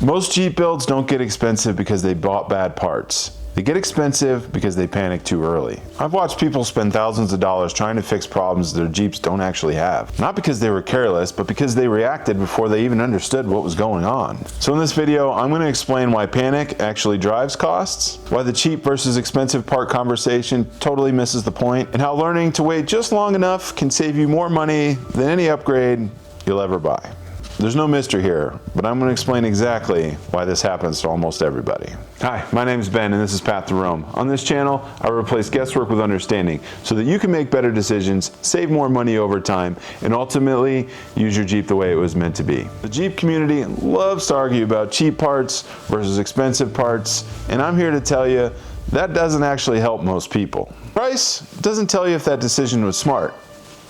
Most Jeep builds don't get expensive because they bought bad parts. They get expensive because they panic too early. I've watched people spend thousands of dollars trying to fix problems their Jeeps don't actually have. Not because they were careless, but because they reacted before they even understood what was going on. So in this video, I'm going to explain why panic actually drives costs, why the cheap versus expensive part conversation totally misses the point, and how learning to wait just long enough can save you more money than any upgrade you'll ever buy. There's no mystery here, but I'm going to explain exactly why this happens to almost everybody. Hi, my name is Ben and this is Path to Rome. On this channel, I replace guesswork with understanding so that you can make better decisions, save more money over time, and ultimately use your Jeep the way it was meant to be. The Jeep community loves to argue about cheap parts versus expensive parts, and I'm here to tell you that doesn't actually help most people. Price doesn't tell you if that decision was smart.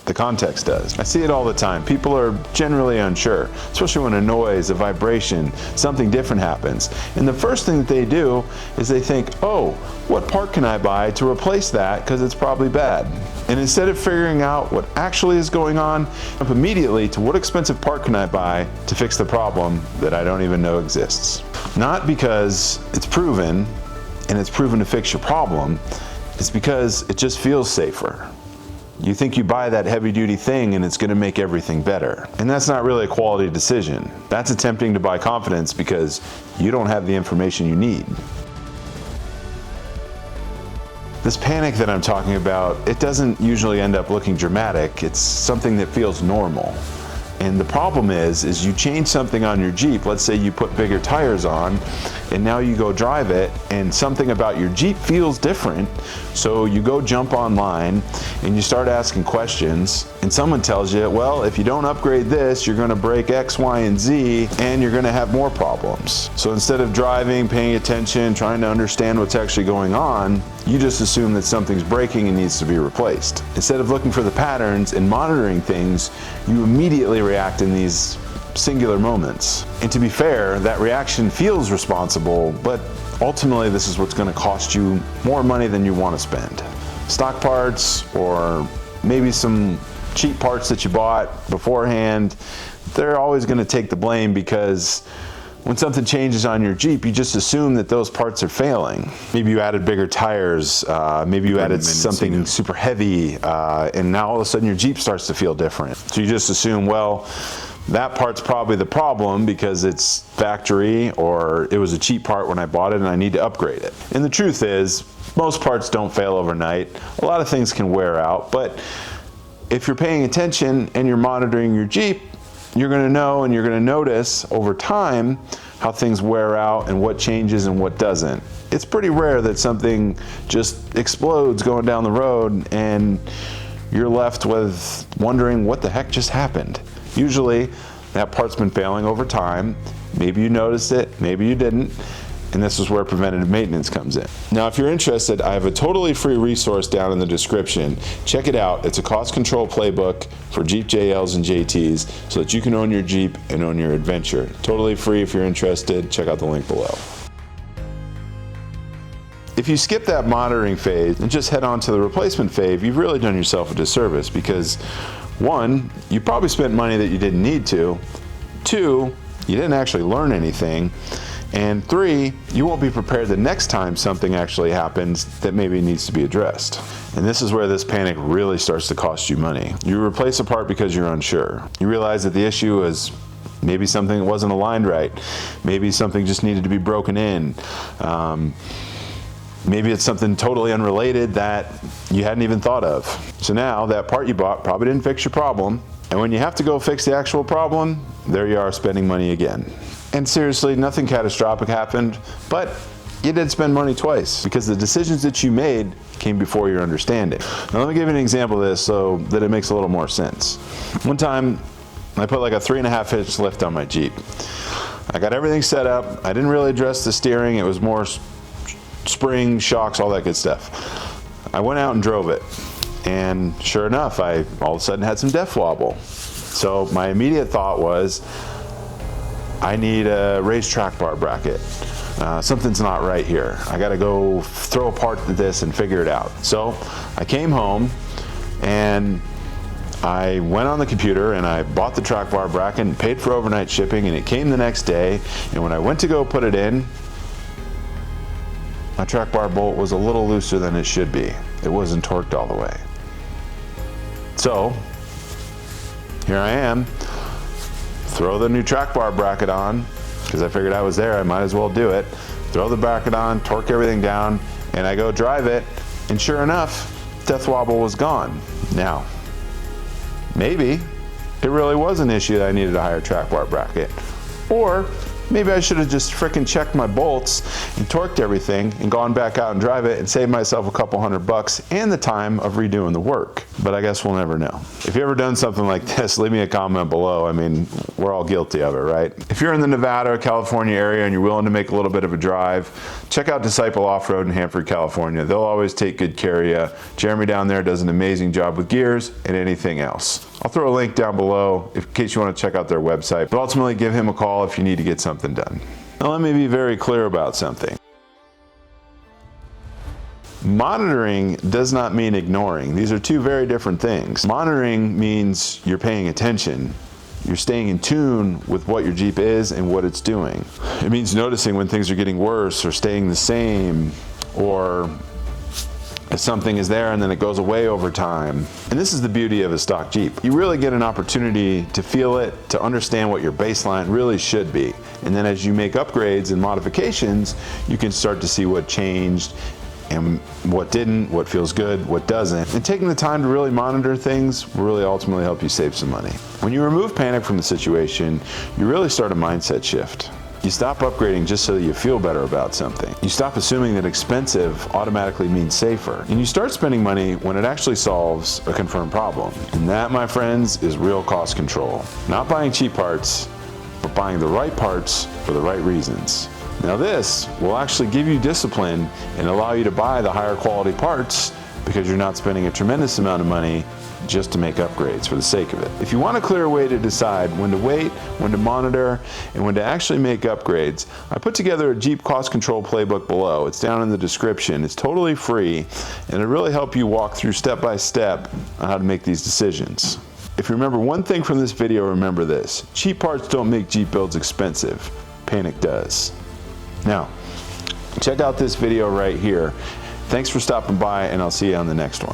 The context does. I see it all the time. People are generally unsure, especially when a noise, a vibration, something different happens. And the first thing that they do is they think, oh, what part can I buy to replace that because it's probably bad? And instead of figuring out what actually is going on, jump immediately to what expensive part can I buy to fix the problem that I don't even know exists. Not because it's proven and it's proven to fix your problem, it's because it just feels safer. You think you buy that heavy-duty thing and it's going to make everything better. And that's not really a quality decision. That's attempting to buy confidence because you don't have the information you need. This panic that I'm talking about, it doesn't usually end up looking dramatic. It's something that feels normal. And the problem is you change something on your Jeep. Let's say you put bigger tires on and now you go drive it and something about your Jeep feels different. So you go jump online and you start asking questions and someone tells you, well, if you don't upgrade this, you're gonna break X, Y, and Z and you're gonna have more problems. So instead of driving, paying attention, trying to understand what's actually going on, you just assume that something's breaking and needs to be replaced. Instead of looking for the patterns and monitoring things, you immediately react in these singular moments. And to be fair, that reaction feels responsible, but ultimately this is what's going to cost you more money than you want to spend. Stock parts or maybe some cheap parts that you bought beforehand, they're always going to take the blame because when something changes on your Jeep, you just assume that those parts are failing. Maybe you added bigger tires, maybe you added something super heavy, and now all of a sudden your Jeep starts to feel different. So you just assume, well, that part's probably the problem because it's factory or it was a cheap part when I bought it and I need to upgrade it. And the truth is, most parts don't fail overnight. A lot of things can wear out, but if you're paying attention and you're monitoring your Jeep, you're going to know and you're going to notice over time how things wear out and what changes and what doesn't. It's pretty rare that something just explodes going down the road and you're left with wondering what the heck just happened. Usually that part's been failing over time. Maybe you noticed it, maybe you didn't. And this is where preventative maintenance comes in. Now, if you're interested, I have a totally free resource down in the description. Check it out. It's a cost control playbook for Jeep JLs and JTs so that you can own your Jeep and own your adventure. Totally free if you're interested. Check out the link below. If you skip that monitoring phase and just head on to the replacement phase, you've really done yourself a disservice because one, you probably spent money that you didn't need to. Two, you didn't actually learn anything. And three, you won't be prepared the next time something actually happens that maybe needs to be addressed. And this is where this panic really starts to cost you money. You replace a part because you're unsure. You realize that the issue is maybe something that wasn't aligned right. Maybe something just needed to be broken in. Maybe it's something totally unrelated that you hadn't even thought of. So now that part you bought probably didn't fix your problem. And when you have to go fix the actual problem, there you are spending money again. And seriously, nothing catastrophic happened, but you did spend money twice because the decisions that you made came before your understanding. Now let me give you an example of this so that it makes a little more sense. One time, I put like a 3.5 inch lift on my Jeep. I got everything set up. I didn't really address the steering. It was more spring, shocks, all that good stuff. I went out and drove it. And sure enough, I all of a sudden had some def wobble. So my immediate thought was, I need a raised track bar bracket. Something's not right here. I gotta go throw a part to this and figure it out. So I came home and I went on the computer and I bought the track bar bracket and paid for overnight shipping, and it came the next day, and when I went to go put it in, my track bar bolt was a little looser than it should be. It wasn't torqued all the way. So here I am, throw the new track bar bracket on, because I figured I was there, I might as well do it. Throw the bracket on, torque everything down, and I go drive it, and sure enough, death wobble was gone. Now, maybe it really was an issue that I needed a higher track bar bracket. Or maybe I should have just frickin' checked my bolts and torqued everything and gone back out and drive it and saved myself a couple $100 and the time of redoing the work. But I guess we'll never know. If you've ever done something like this, leave me a comment below. I mean, we're all guilty of it, right? If you're in the Nevada or California area and you're willing to make a little bit of a drive, check out Disciple Off-Road in Hanford, California. They'll always take good care of you. Jeremy down there does an amazing job with gears and anything else. I'll throw a link down below in case you want to check out their website, but ultimately give him a call if you need to get something done. Now let me be very clear about something. Monitoring does not mean ignoring. These are two very different things. Monitoring means you're paying attention. You're staying in tune with what your Jeep is and what it's doing. It means noticing when things are getting worse or staying the same, or if something is there and then it goes away over time. And this is the beauty of a stock Jeep. You really get an opportunity to feel it, to understand what your baseline really should be. And then as you make upgrades and modifications, you can start to see what changed and what didn't, what feels good, what doesn't. And taking the time to really monitor things will really ultimately help you save some money. When you remove panic from the situation, you really start a mindset shift. You stop upgrading just so that you feel better about something. You stop assuming that expensive automatically means safer. And you start spending money when it actually solves a confirmed problem. And that, my friends, is real cost control. Not buying cheap parts, but buying the right parts for the right reasons. Now this will actually give you discipline and allow you to buy the higher quality parts because you're not spending a tremendous amount of money just to make upgrades for the sake of it. If you want a clear way to decide when to wait, when to monitor, and when to actually make upgrades, I put together a Jeep cost control playbook below. It's down in the description. It's totally free, and it'll really help you walk through step by step on how to make these decisions. If you remember one thing from this video, remember this: cheap parts don't make Jeep builds expensive. Panic does. Now, check out this video right here. Thanks for stopping by, and I'll see you on the next one.